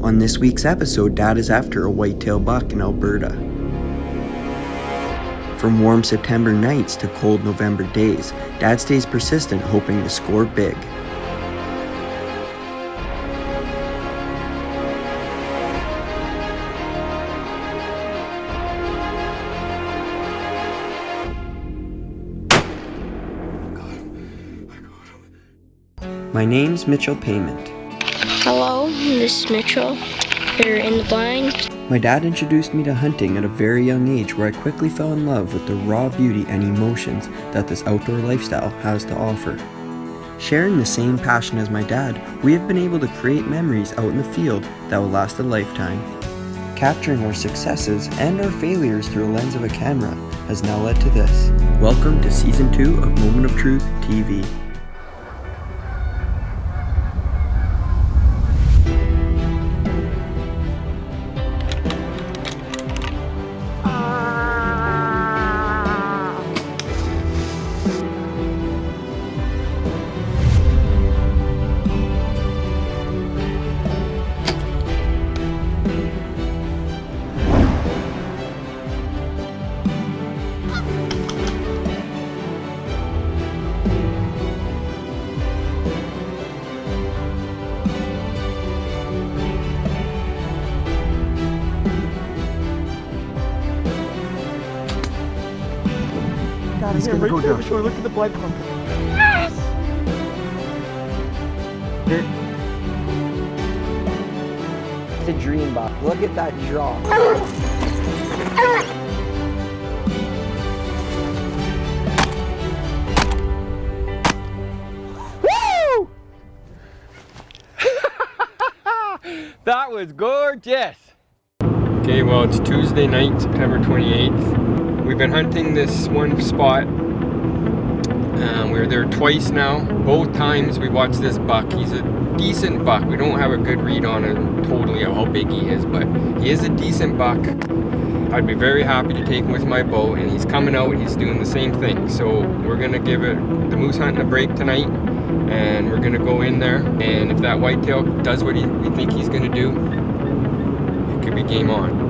On this week's episode, Dad is after a whitetail buck in Alberta. From warm September nights to cold November days, Dad stays persistent, hoping to score big. My name's Mitchell Payment. Hello, this is Mitchell. You're in the blind. My dad introduced me to hunting at a very young age, where I quickly fell in love with the raw beauty and emotions that this outdoor lifestyle has to offer. Sharing the same passion as my dad, we have been able to create memories out in the field that will last a lifetime. Capturing our successes and our failures through a lens of a camera has now led to this. Welcome to Season 2 of Moment of Truth TV. He's gonna go down. Look at the blood pump. Yes! It's a dream buck. Look at that jaw. Woo! That was gorgeous. Okay, well, it's Tuesday night, September 28th. We've been hunting this one spot. We were there twice now. Both times we watched this buck. He's a decent buck. We don't have a good read on him totally how big he is, but he is a decent buck. I'd be very happy to take him with my bow, and he's coming out. He's doing the same thing. So we're gonna give the moose hunting a break tonight, and we're gonna go in there. And if that whitetail does what we think he's gonna do, it could be game on.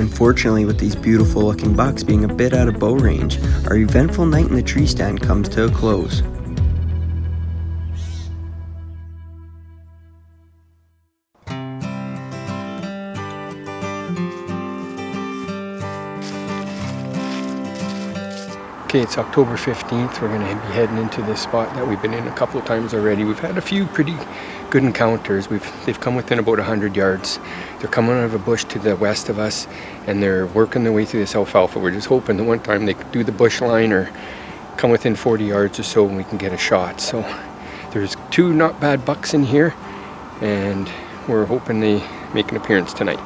Unfortunately, with these beautiful looking bucks being a bit out of bow range, our eventful night in the tree stand comes to a close. Okay, it's October 15th. We're going to be heading into this spot that we've been in a couple of times already. We've had a few pretty good encounters. They've come within about 100 yards. They're coming out of a bush to the west of us, and they're working their way through this alfalfa. We're just hoping that one time they could do the bush line or come within 40 yards or so and we can get a shot. So there's two not bad bucks in here, and we're hoping they make an appearance tonight.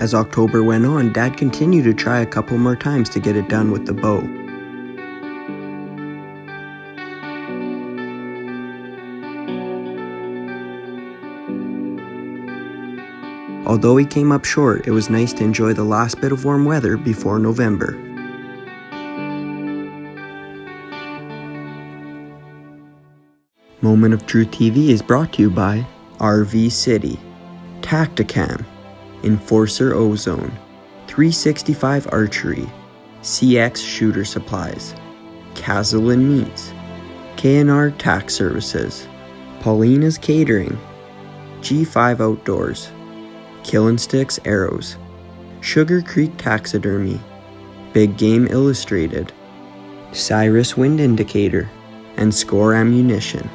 As October went on, Dad continued to try a couple more times to get it done with the bow. Although he came up short, it was nice to enjoy the last bit of warm weather before November. Moment of Truth TV is brought to you by RV City, Tacticam, Enforcer Ozone, 365 Archery, CX Shooter Supplies, Cazelin Meats, K&R Tax Services, Paulina's Catering, G5 Outdoors, Killin' Sticks Arrows, Sugar Creek Taxidermy, Big Game Illustrated, Cyrus Wind Indicator, and Score Ammunition.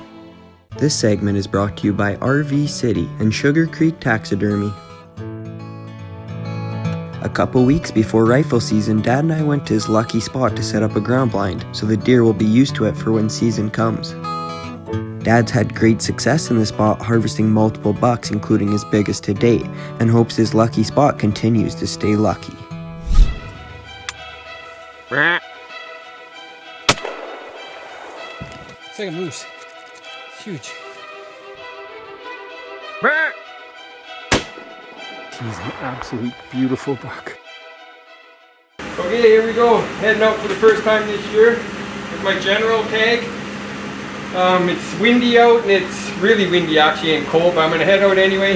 This segment is brought to you by RV City and Sugar Creek Taxidermy. A couple weeks before rifle season, Dad and I went to his lucky spot to set up a ground blind so the deer will be used to it for when season comes. Dad's had great success in this spot, harvesting multiple bucks, including his biggest to date, and hopes his lucky spot continues to stay lucky. It's like a moose. It's huge. He's an absolute beautiful buck. Okay, here we go. Heading out for the first time this year with my general tag. It's windy out, and it's really windy actually and cold, but I'm going to head out anyway.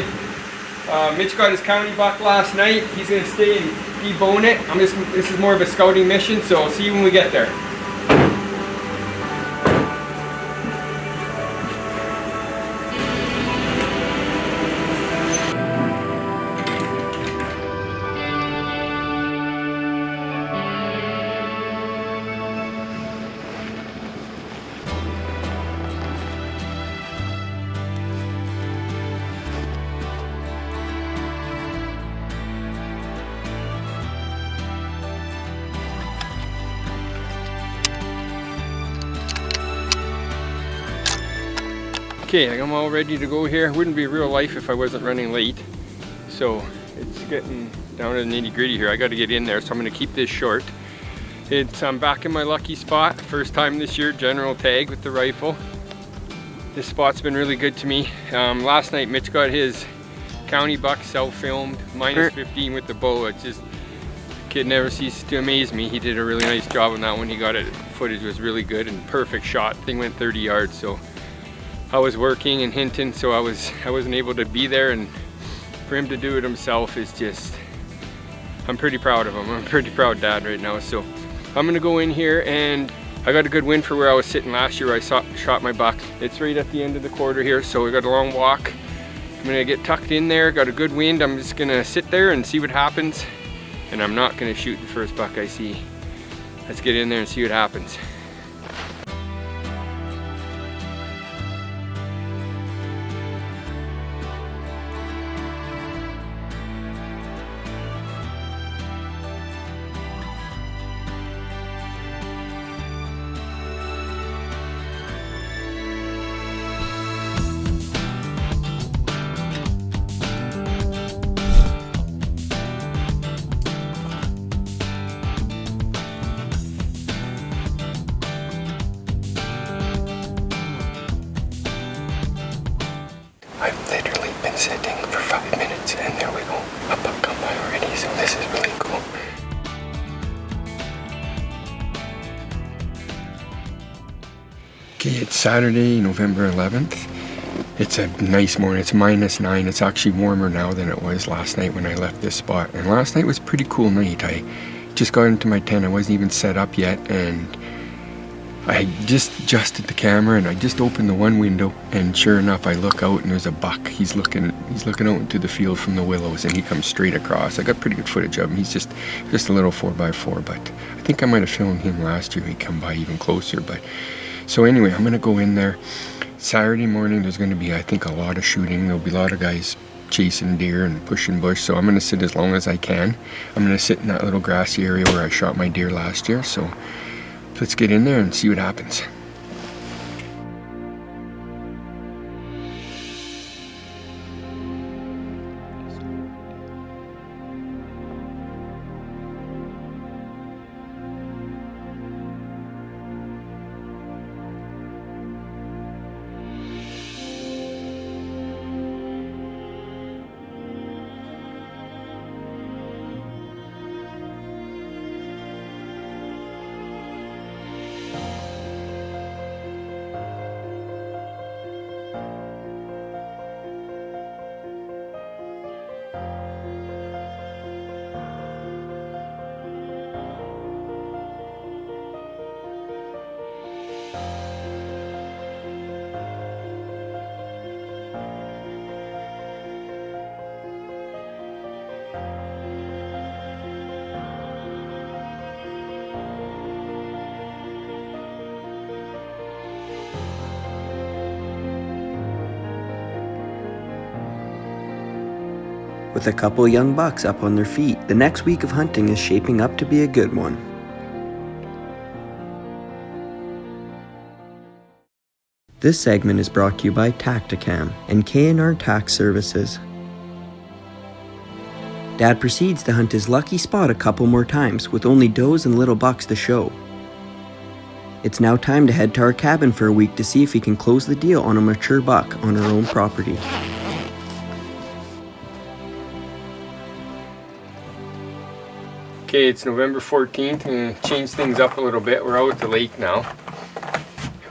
Mitch got his county buck last night. He's going to stay and debone it. This is more of a scouting mission, so I'll see you when we get there. Okay, I'm all ready to go here. It wouldn't be real life if I wasn't running late. So it's getting down to the nitty gritty here. I got to get in there, so I'm going to keep this short. I'm back in my lucky spot. First time this year, general tag with the rifle. This spot's been really good to me. Last night Mitch got his county buck self-filmed, minus 15 with the bow. It's just, kid never ceases to amaze me. He did a really nice job on that one. He got it, footage was really good and perfect shot. Thing went 30 yards, so I was working and hinting, so I wasn't able to be there, and for him to do it himself is just, I'm pretty proud of him. I'm a pretty proud dad right now. So I'm gonna go in here, and I got a good win for where I was sitting last year where I shot my buck. It's right at the end of the quarter here, so we got a long walk. I'm gonna get tucked in there, got a good wind. I'm just gonna sit there and see what happens, and I'm not gonna shoot the first buck I see. Let's get in there and see what happens. I've literally been sitting for 5 minutes, and there we go. A buck come by already, so this is really cool. Okay, it's Saturday, November 11th. It's a nice morning. It's -9. It's actually warmer now than it was last night when I left this spot. And last night was a pretty cool night. I just got into my tent. I wasn't even set up yet, and I just adjusted the camera, and I just opened the one window, and sure enough I look out and there's a buck. He's looking out into the field from the willows, and he comes straight across. I got pretty good footage of him. He's just a little 4x4, but I think I might have filmed him last year. He'd come by even closer. But so anyway, I'm gonna go in there. Saturday morning there's gonna be, I think, a lot of shooting. There'll be a lot of guys chasing deer and pushing bush, so I'm gonna sit as long as I can. I'm gonna sit in that little grassy area where I shot my deer last year. So let's get in there and see what happens. With a couple young bucks up on their feet, the next week of hunting is shaping up to be a good one. This segment is brought to you by Tacticam and K&R Tax Services. Dad proceeds to hunt his lucky spot a couple more times with only does and little bucks to show. It's now time to head to our cabin for a week to see if he can close the deal on a mature buck on our own property. Okay, it's November 14th and change things up a little bit. We're out at the lake now.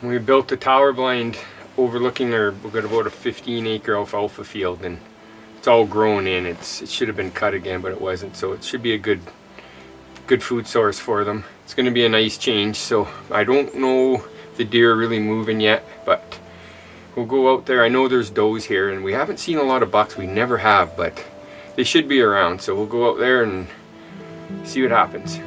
We built a tower blind overlooking we've got about a 15-acre alfalfa field, and it's all grown in. It should have been cut again, but it wasn't, so it should be a good food source for them. It's going to be a nice change, so I don't know if the deer are really moving yet, but we'll go out there. I know there's does here, and we haven't seen a lot of bucks. We never have, but they should be around, so we'll go out there and see what happens.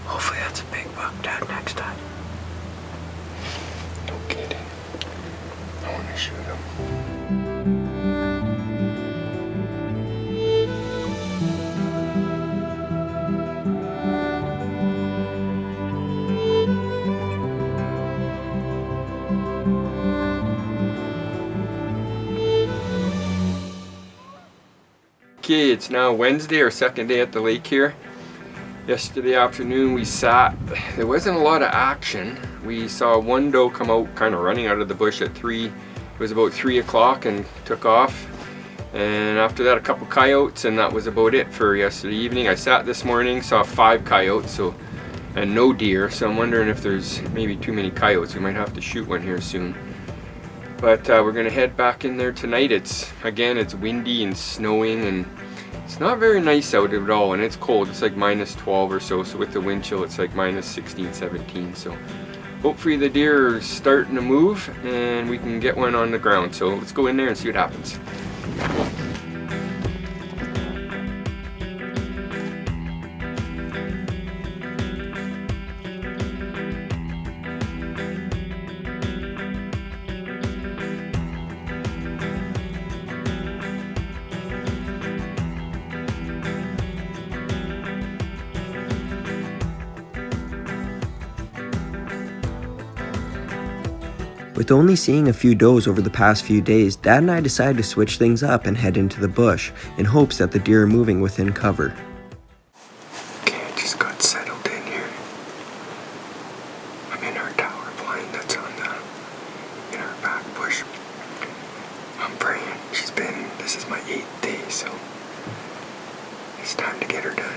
Hopefully that's a big buck, Dad, next time. Don't get it. I want to shoot him. Okay, it's now Wednesday, our second day at the lake here. Yesterday afternoon we sat. There wasn't a lot of action. We saw one doe come out kind of running out of the bush at 3. It was about 3 o'clock and took off. And after that a couple coyotes, and that was about it for yesterday evening. I sat this morning, saw 5 coyotes and no deer, so I'm wondering if there's maybe too many coyotes. We might have to shoot one here soon. But we're gonna head back in there tonight. It's windy and snowing, and it's not very nice out at all, and it's cold. It's like minus 12 or so, so with the wind chill it's like minus 16, 17. So hopefully the deer are starting to move and we can get one on the ground. So let's go in there and see what happens. With only seeing a few does over the past few days, Dad and I decided to switch things up and head into the bush in hopes that the deer are moving within cover. Okay, I just got settled in here. I'm in our tower blind that's in our back bush. I'm praying. This is my 8th day, so it's time to get her done.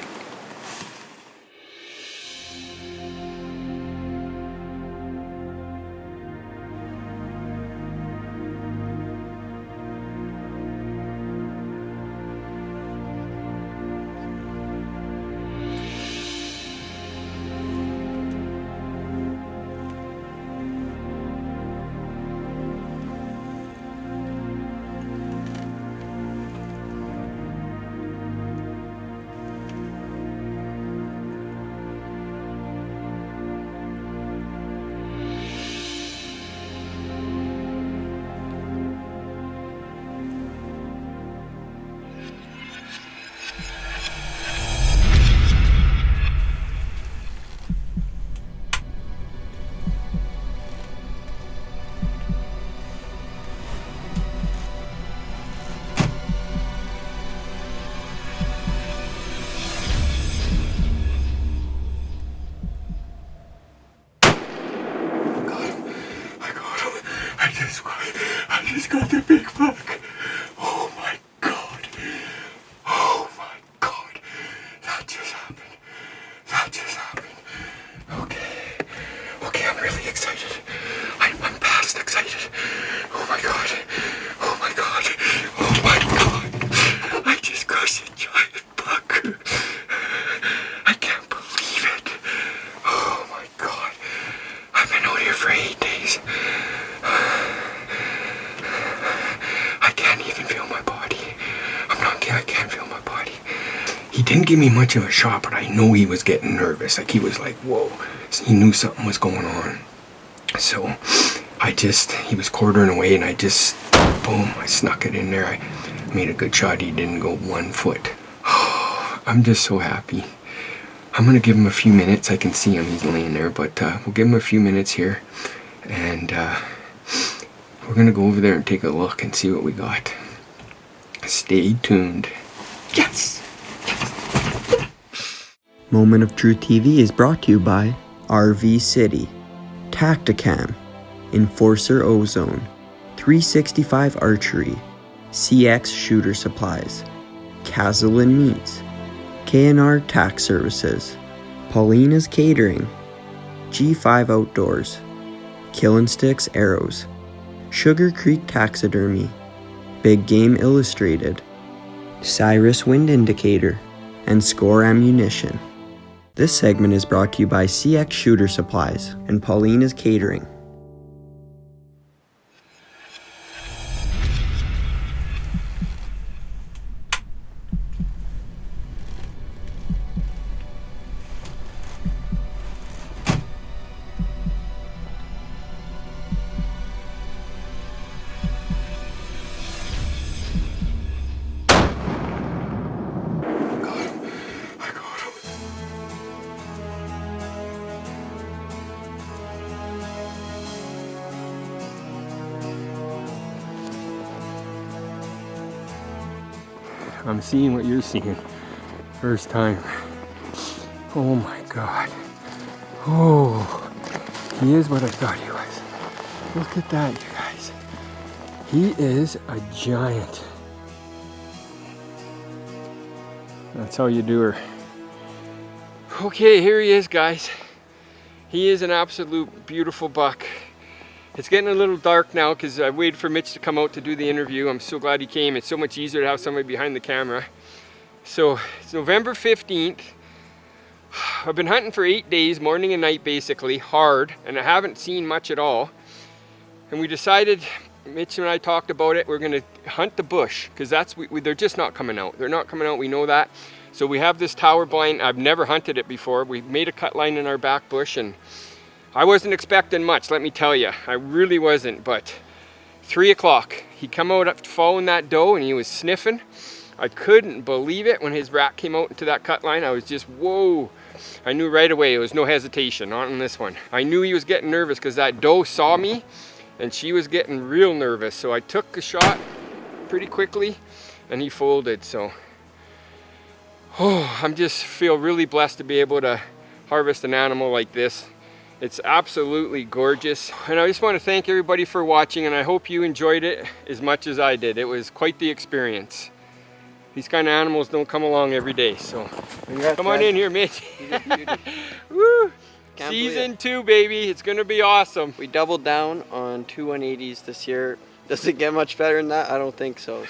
I can't feel my body. He didn't give me much of a shot, but I know he was getting nervous. Like, he was like, whoa. So he knew something was going on. So he was quartering away, and I just, boom, I snuck it in there. I made a good shot. He didn't go 1 foot. I'm just so happy. I'm gonna give him a few minutes. I can see him, he's laying there, but we'll give him a few minutes here, and we're gonna go over there and take a look and see what we got. Stay tuned. Yes! Moment of Truth TV is brought to you by RV City, Tacticam, Enforcer Ozone, 365 Archery, CX Shooter Supplies, Cazelin Meats, K&R Tax Services, Paulina's Catering, G5 Outdoors, Killin' Sticks Arrows, Sugar Creek Taxidermy, Big Game Illustrated, Cyrus Wind Indicator, and Score Ammunition. This segment is brought to you by CX Shooter Supplies and Paulina's Catering. I'm seeing what you're seeing. First time. Oh my God. Oh, he is what I thought he was. Look at that, you guys. He is a giant. That's how you do her. Okay, here he is, guys. He is an absolute beautiful buck. It's getting a little dark now because I waited for Mitch to come out to do the interview. I'm so glad he came. It's so much easier to have somebody behind the camera. So it's November 15th. I've been hunting for 8 days, morning and night basically, hard, and I haven't seen much at all. And we decided, Mitch and I talked about it, we're gonna hunt the bush because they're just not coming out. They're not coming out, we know that. So we have this tower blind. I've never hunted it before. We made a cut line in our back bush, and I wasn't expecting much, let me tell you. I really wasn't, but 3 o'clock, he come out up following that doe and he was sniffing. I couldn't believe it when his rack came out into that cut line. I was just, whoa. I knew right away, it was no hesitation, not on this one. I knew he was getting nervous because that doe saw me and she was getting real nervous. So I took a shot pretty quickly and he folded, so. Oh, I'm just feel really blessed to be able to harvest an animal like this. It's absolutely gorgeous. And I just want to thank everybody for watching, and I hope you enjoyed it as much as I did. It was quite the experience. These kind of animals don't come along every day, so come on in here, Mitch. Woo! Season 2, baby. It's gonna be awesome. We doubled down on 2 180s this year. Does it get much better than that? I don't think so.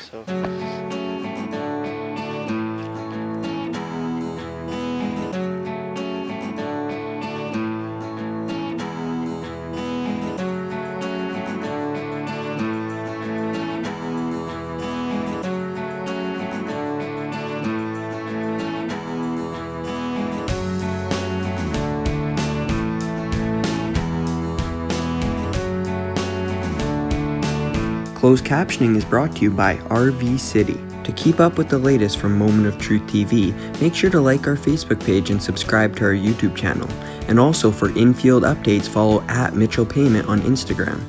Closed captioning is brought to you by RV City. To keep up with the latest from Moment of Truth TV, make sure to like our Facebook page and subscribe to our YouTube channel. And also for in-field updates, follow @MitchellPayment on Instagram.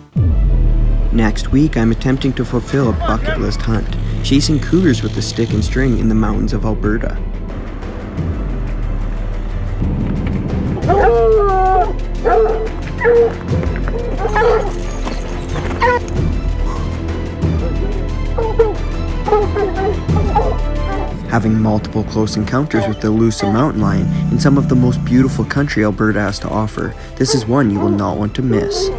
Next week, I'm attempting to fulfill a bucket list hunt, chasing cougars with a stick and string in the mountains of Alberta. Having multiple close encounters with the elusive mountain lion in some of the most beautiful country Alberta has to offer, this is one you will not want to miss.